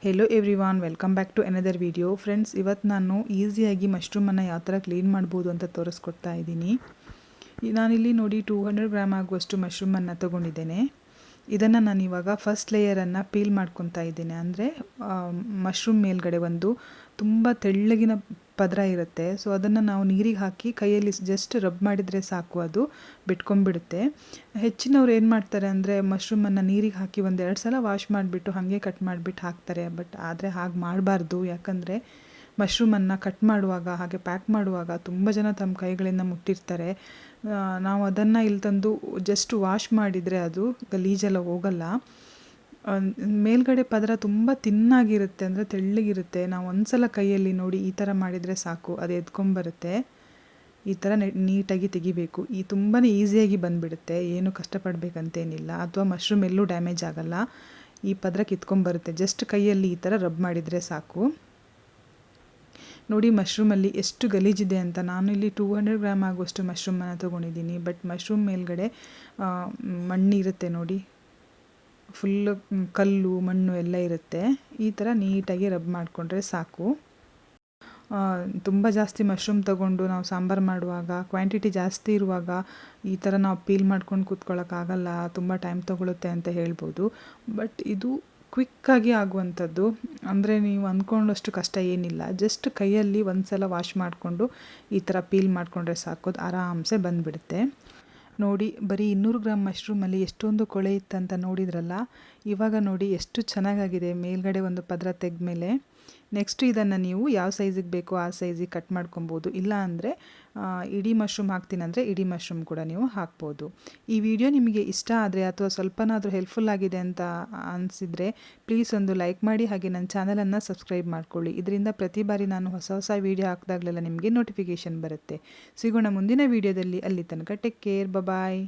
Hello everyone, welcome back to another video. Friends, ಇವತ್ತು ನಾನು ಈಸಿಯಾಗಿ ಮಶ್ರೂಮನ್ನು ಯಾವ ಥರ ಕ್ಲೀನ್ ಮಾಡ್ಬೋದು ಅಂತ ತೋರಿಸ್ಕೊಡ್ತಾ ಇದ್ದೀನಿ. ನಾನಿಲ್ಲಿ ನೋಡಿ 200 ಗ್ರಾಮ್ ಆಗುವಷ್ಟು ಮಶ್ರೂಮನ್ನು ತೊಗೊಂಡಿದ್ದೇನೆ. ಇದನ್ನು ನಾನು ಇವಾಗ ಫಸ್ಟ್ ಲೇಯರನ್ನು ಪೀಲ್ ಮಾಡ್ಕೊತಾ ಇದ್ದೇನೆ. ಅಂದರೆ ಮಶ್ರೂಮ್ ಮೇಲ್ಗಡೆ ಒಂದು ತುಂಬ ತೆಳ್ಳಗಿನ ಪದರ ಇರುತ್ತೆ. ಸೊ ಅದನ್ನು ನಾವು ನೀರಿಗೆ ಹಾಕಿ ಕೈಯಲ್ಲಿ ಜಸ್ಟ್ ರಬ್ ಮಾಡಿದರೆ ಸಾಕು, ಅದು ಬಿಟ್ಕೊಂಡ್ಬಿಡುತ್ತೆ. ಹೆಚ್ಚಿನವ್ರು ಏನು ಮಾಡ್ತಾರೆ ಅಂದರೆ ಮಶ್ರೂಮನ್ನು ನೀರಿಗೆ ಹಾಕಿ 1-2 ಸಲ ವಾಶ್ ಮಾಡಿಬಿಟ್ಟು ಹಾಗೆ ಕಟ್ ಮಾಡಿಬಿಟ್ಟು ಹಾಕ್ತಾರೆ. ಆದರೆ ಹಾಗೆ ಮಾಡಬಾರ್ದು. ಯಾಕಂದರೆ ಮಶ್ರೂಮನ್ನು ಕಟ್ ಮಾಡುವಾಗ ಹಾಗೆ ಪ್ಯಾಕ್ ಮಾಡುವಾಗ ತುಂಬ ಜನ ತಮ್ಮ ಕೈಗಳಿಂದ ಮುಟ್ಟಿರ್ತಾರೆ. ನಾವು ಅದನ್ನು ಇಲ್ಲಿ ತಂದು ಜಸ್ಟ್ ವಾಶ್ ಮಾಡಿದರೆ ಅದು ಗಲೀಜೆಲ್ಲ ಹೋಗಲ್ಲ. ಮೇಲ್ಗಡೆ ಪದರ ತುಂಬ ತಿನ್ನಾಗಿರುತ್ತೆ, ಅಂದರೆ ತೆಳ್ಳಗಿರುತ್ತೆ. ನಾವು ಒಂದ್ಸಲ ಕೈಯಲ್ಲಿ ನೋಡಿ ಈ ಥರ ಮಾಡಿದರೆ ಸಾಕು, ಅದು ಎದ್ಕೊಂಬರುತ್ತೆ. ಈ ಥರ ನೀಟಾಗಿ ತೆಗಿಬೇಕು. ತುಂಬಾ ಈಸಿಯಾಗಿ ಬಂದುಬಿಡುತ್ತೆ, ಏನು ಕಷ್ಟಪಡಬೇಕಂತೇನಿಲ್ಲ. ಅಥವಾ ಮಶ್ರೂಮ್ ಎಲ್ಲೂ ಡ್ಯಾಮೇಜ್ ಆಗಲ್ಲ, ಈ ಪದರ ಕಿತ್ಕೊಂಬರುತ್ತೆ. ಜಸ್ಟ್ ಕೈಯಲ್ಲಿ ಈ ಥರ ರಬ್ ಮಾಡಿದರೆ ಸಾಕು. ನೋಡಿ ಮಶ್ರೂಮಲ್ಲಿ ಎಷ್ಟು ಗಲೀಜಿದೆ ಅಂತ. ನಾನು ಇಲ್ಲಿ 200 ಗ್ರಾಮ್ ಆಗುವಷ್ಟು ಮಶ್ರೂಮನ್ನು ತೊಗೊಂಡಿದ್ದೀನಿ. ಬಟ್ ಮಶ್ರೂಮ್ ಮೇಲ್ಗಡೆ ಮಣ್ಣು ಇರುತ್ತೆ ನೋಡಿ, ಫುಲ್ಲು ಕಲ್ಲು ಮಣ್ಣು ಎಲ್ಲ ಇರುತ್ತೆ. ಈ ಥರ ನೀಟಾಗಿ ರಬ್ ಮಾಡಿಕೊಂಡ್ರೆ ಸಾಕು. ತುಂಬ ಜಾಸ್ತಿ ಮಶ್ರೂಮ್ ತೊಗೊಂಡು ನಾವು ಸಾಂಬಾರು ಮಾಡುವಾಗ ಕ್ವಾಂಟಿಟಿ ಜಾಸ್ತಿ ಇರುವಾಗ ಈ ಥರ ನಾವು ಪೀಲ್ ಮಾಡ್ಕೊಂಡು ಕೂತ್ಕೊಳ್ಳೋಕ್ಕಾಗಲ್ಲ, ತುಂಬ ಟೈಮ್ ತೊಗೊಳುತ್ತೆ ಅಂತ ಹೇಳ್ಬೋದು. ಬಟ್ ಇದು ಕ್ವಿಕ್ಕಾಗಿ ಆಗುವಂಥದ್ದು. ಅಂದರೆ ನೀವು ಅಂದ್ಕೊಂಡಷ್ಟು ಕಷ್ಟ ಏನಿಲ್ಲ. ಜಸ್ಟ್ ಕೈಯಲ್ಲಿ ಒಂದು ಸಲ ವಾಶ್ ಮಾಡಿಕೊಂಡು ಈ ಥರ ಪೀಲ್ ಮಾಡಿಕೊಂಡ್ರೆ ಸಾಕು, ಅದು ಆರಾಮ್ಸೆ ಬಂದುಬಿಡುತ್ತೆ. ನೋಡಿ, ಬರೀ 200 ಗ್ರಾಮ್ ಮಶ್ರೂಮಲ್ಲಿ ಎಷ್ಟೊಂದು ಕೊಳೆ ಇತ್ತಂತ ನೋಡಿದ್ರಲ್ಲ. ಇವಾಗ ನೋಡಿ ಎಷ್ಟು ಚೆನ್ನಾಗಾಗಿದೆ ಮೇಲ್ಗಡೆ ಒಂದು ಪದರ ತೆಗೆದ್ಮೇಲೆ. ನೆಕ್ಸ್ಟು ಇದನ್ನು ನೀವು ಯಾವ ಸೈಜಿಗೆ ಬೇಕೋ ಆ ಸೈಜಿಗೆ ಕಟ್ ಮಾಡ್ಕೊಬೋದು. ಇಲ್ಲ ಅಂದರೆ ಇಡೀ ಮಶ್ರೂಮ್ ಹಾಕ್ತೀನಂದರೆ ಇಡೀ ಮಶ್ರೂಮ್ ಕೂಡ ನೀವು ಹಾಕ್ಬೋದು. ಈ ವಿಡಿಯೋ ನಿಮಗೆ ಇಷ್ಟ ಆದರೆ ಅಥವಾ ಸ್ವಲ್ಪನಾದರೂ ಹೆಲ್ಪ್ಫುಲ್ ಆಗಿದೆ ಅಂತ ಅನಿಸಿದರೆ ಪ್ಲೀಸ್ ಒಂದು ಲೈಕ್ ಮಾಡಿ, ಹಾಗೆ ನನ್ನ ಚಾನಲನ್ನು ಸಬ್ಸ್ಕ್ರೈಬ್ ಮಾಡ್ಕೊಳ್ಳಿ. ಇದರಿಂದ ಪ್ರತಿ ಬಾರಿ ನಾನು ಹೊಸ ವೀಡಿಯೋ ಹಾಕಿದಾಗಲೆಲ್ಲ ನಿಮಗೆ ನೋಟಿಫಿಕೇಷನ್ ಬರುತ್ತೆ. ಸಿಗೋಣ ಮುಂದಿನ ವೀಡಿಯೋದಲ್ಲಿ. ಅಲ್ಲಿ ತನಕ ಟೇಕ್ ಕೇರ್, ಬಾಯ್.